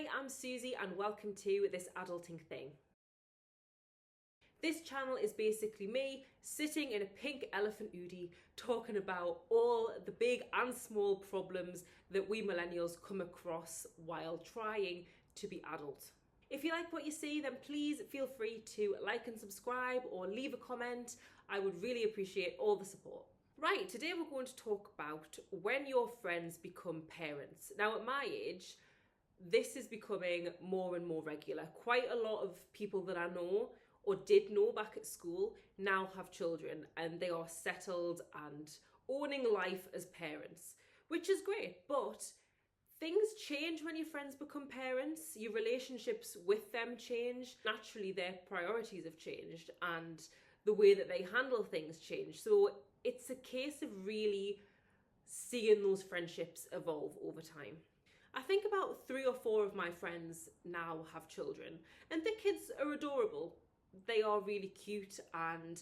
Hi, I'm Suzy and welcome to This Adulting Thing. This channel is basically me sitting in a pink elephant hoodie talking about all the big and small problems that we millennials come across while trying to be adult. If you like what you see, then please feel free to like and subscribe or leave a comment. I would really appreciate all the support. Right, today we're going to talk about when your friends become parents. Now, at my age, this is becoming more and more regular. Quite a lot of people that I know or did know back at school now have children and they are settled and owning life as parents, which is great. But things change when your friends become parents. Your relationships with them change. Naturally, their priorities have changed and the way that they handle things change. So it's a case of really seeing those friendships evolve over time. I think about 3 or 4 of my friends now have children and the kids are adorable. They are really cute and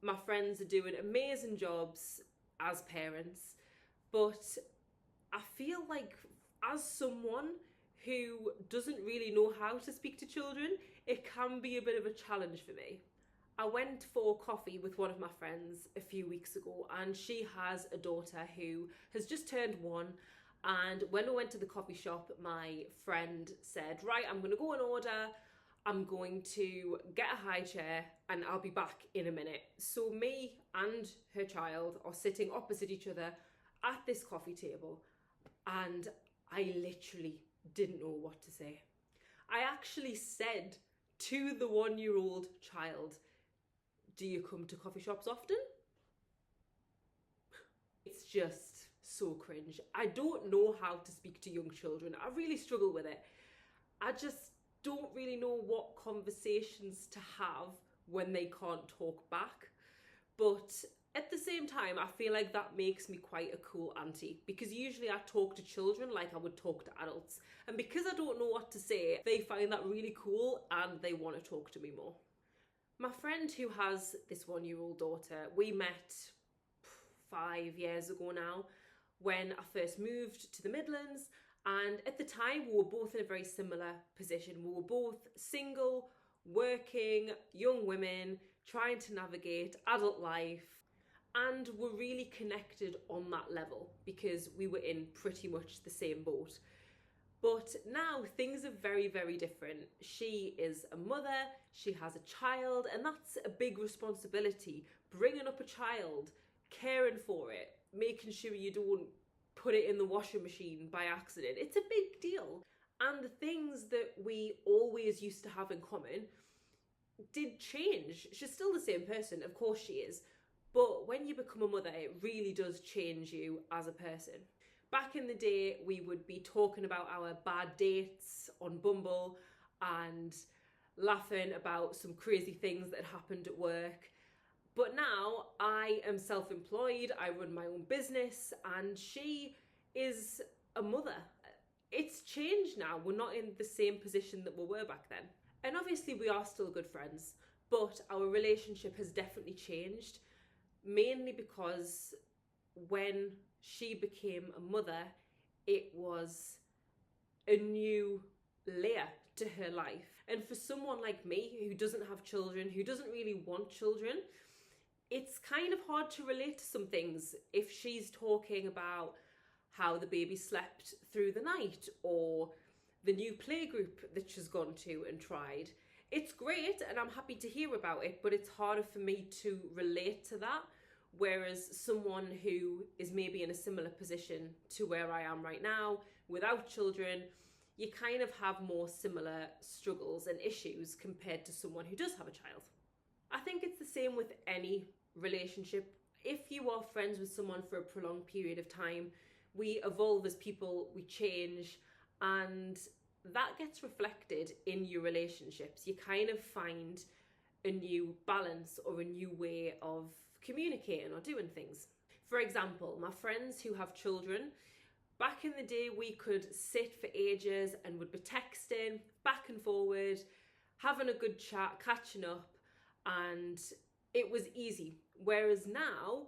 my friends are doing amazing jobs as parents. But I feel like as someone who doesn't really know how to speak to children, it can be a bit of a challenge for me. I went for coffee with one of my friends a few weeks ago and she has a daughter who has just turned 1. And when we went to the coffee shop, my friend said, right, I'm going to go and order. I'm going to get a high chair and I'll be back in a minute. So me and her child are sitting opposite each other at this coffee table and I literally didn't know what to say. I actually said to the 1-year-old child, do you come to coffee shops often? It's just so cringe. I don't know how to speak to young children. I really struggle with it. I just don't really know what conversations to have when they can't talk back. But at the same time, I feel like that makes me quite a cool auntie because usually I talk to children like I would talk to adults. And because I don't know what to say, they find that really cool and they want to talk to me more. My friend who has this 1-year-old daughter, we met 5 years ago now when I first moved to the Midlands, and at the time we were both in a very similar position. We were both single, working, young women, trying to navigate adult life, and we're really connected on that level because we were in pretty much the same boat. But now things are very, very different. She is a mother, she has a child, and that's a big responsibility. Bringing up a child, caring for it, making sure you don't put it in the washing machine by accident. It's a big deal. And the things that we always used to have in common did change. She's still the same person, of course she is. But when you become a mother, it really does change you as a person. Back in the day, we would be talking about our bad dates on Bumble and laughing about some crazy things that had happened at work. But now I am self-employed, I run my own business, and she is a mother. It's changed now. We're not in the same position that we were back then. And obviously we are still good friends, but our relationship has definitely changed, mainly because when she became a mother, it was a new layer to her life. And for someone like me who doesn't have children, who doesn't really want children, it's kind of hard to relate to some things if she's talking about how the baby slept through the night or the new playgroup that she's gone to and tried. It's great and I'm happy to hear about it, but it's harder for me to relate to that. Whereas someone who is maybe in a similar position to where I am right now, without children, you kind of have more similar struggles and issues compared to someone who does have a child. I think it's the same with any relationship. If you are friends with someone for a prolonged period of time, we evolve as people, we change, and that gets reflected in your relationships. You kind of find a new balance or a new way of communicating or doing things. For example, my friends who have children, back in the day we could sit for ages and would be texting back and forward, having a good chat, catching up, and it was easy. Whereas now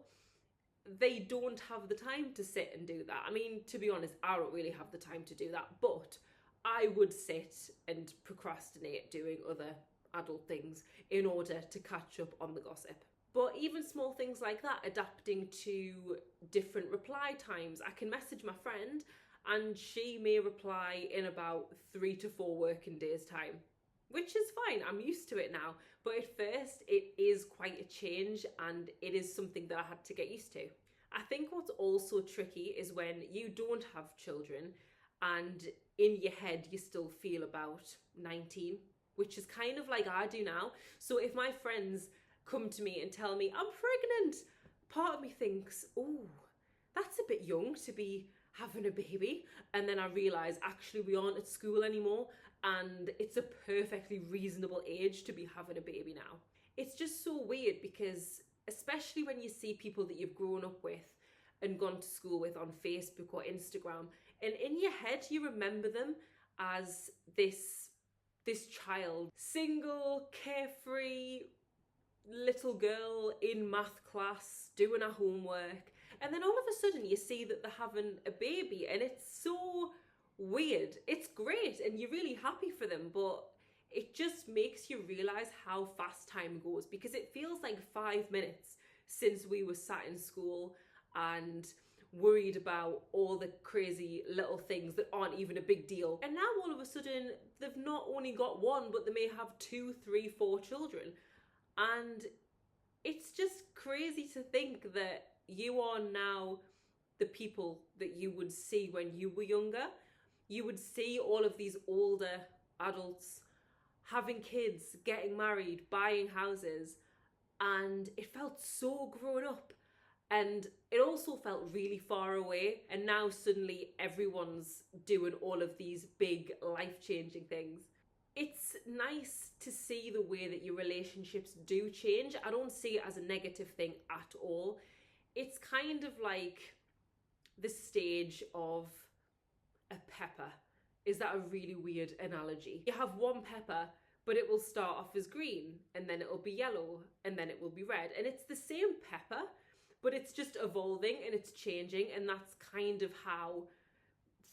they don't have the time to sit and do that. I mean, to be honest, I don't really have the time to do that, but I would sit and procrastinate doing other adult things in order to catch up on the gossip. But even small things like that, adapting to different reply times. I can message my friend and she may reply in about 3 to 4 working days' time, which is fine. I'm used to it now. But at first, it is quite a change and it is something that I had to get used to. I think what's also tricky is when you don't have children and in your head you still feel about 19, which is kind of like I do now. So if my friends come to me and tell me I'm pregnant, part of me thinks, oh, that's a bit young to be having a baby. And then I realise actually we aren't at school anymore and it's a perfectly reasonable age to be having a baby now. It's just so weird because especially when you see people that you've grown up with and gone to school with on Facebook or Instagram, and in your head you remember them as this child, single, carefree little girl in math class doing her homework, and then all of a sudden you see that they're having a baby and it's so weird. It's great and you're really happy for them, but it just makes you realise how fast time goes, because it feels like 5 minutes since we were sat in school and worried about all the crazy little things that aren't even a big deal. And now all of a sudden they've not only got one, but they may have 2, 3, 4 children. And it's just crazy to think that you are now the people that you would see when you were younger. You would see all of these older adults having kids, getting married, buying houses, and it felt so grown up. And it also felt really far away, and now suddenly everyone's doing all of these big life-changing things. It's nice to see the way that your relationships do change. I don't see it as a negative thing at all. It's kind of like the stage of a pepper. Is that a really weird analogy? You have one pepper, but it will start off as green, and then it will be yellow, and then it will be red. And it's the same pepper, but it's just evolving and it's changing, and that's kind of how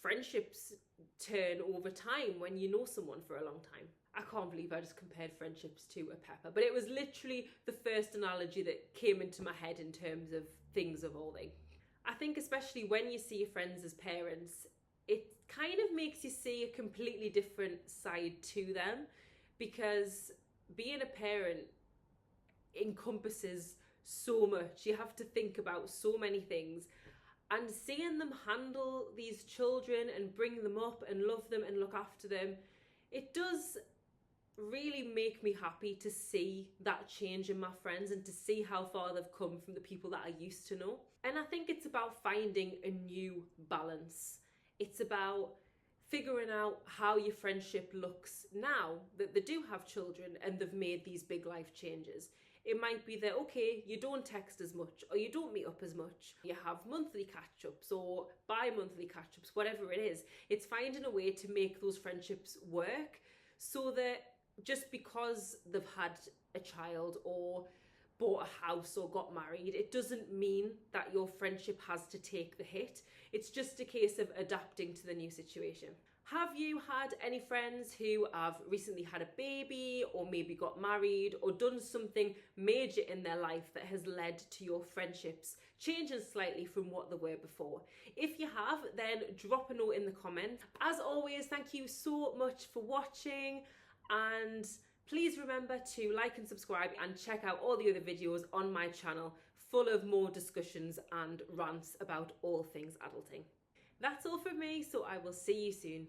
friendships turn over time when you know someone for a long time. I can't believe I just compared friendships to a pepper, but it was literally the first analogy that came into my head in terms of things evolving. I think especially when you see your friends as parents, it kind of makes you see a completely different side to them, because being a parent encompasses so much. You have to think about so many things, and seeing them handle these children and bring them up and love them and look after them, it does really make me happy to see that change in my friends and to see how far they've come from the people that I used to know. And I think it's about finding a new balance. It's about figuring out how your friendship looks now that they do have children and they've made these big life changes. It might be that, okay, you don't text as much or you don't meet up as much. You have monthly catch-ups or bi-monthly catch-ups, whatever it is. It's finding a way to make those friendships work so that just because they've had a child or bought a house or got married, it doesn't mean that your friendship has to take the hit. It's just a case of adapting to the new situation. Have you had any friends who have recently had a baby or maybe got married or done something major in their life that has led to your friendships changing slightly from what they were before? If you have, then drop a note in the comments. As always, thank you so much for watching, and please remember to like and subscribe and check out all the other videos on my channel full of more discussions and rants about all things adulting. That's all from me, so I will see you soon.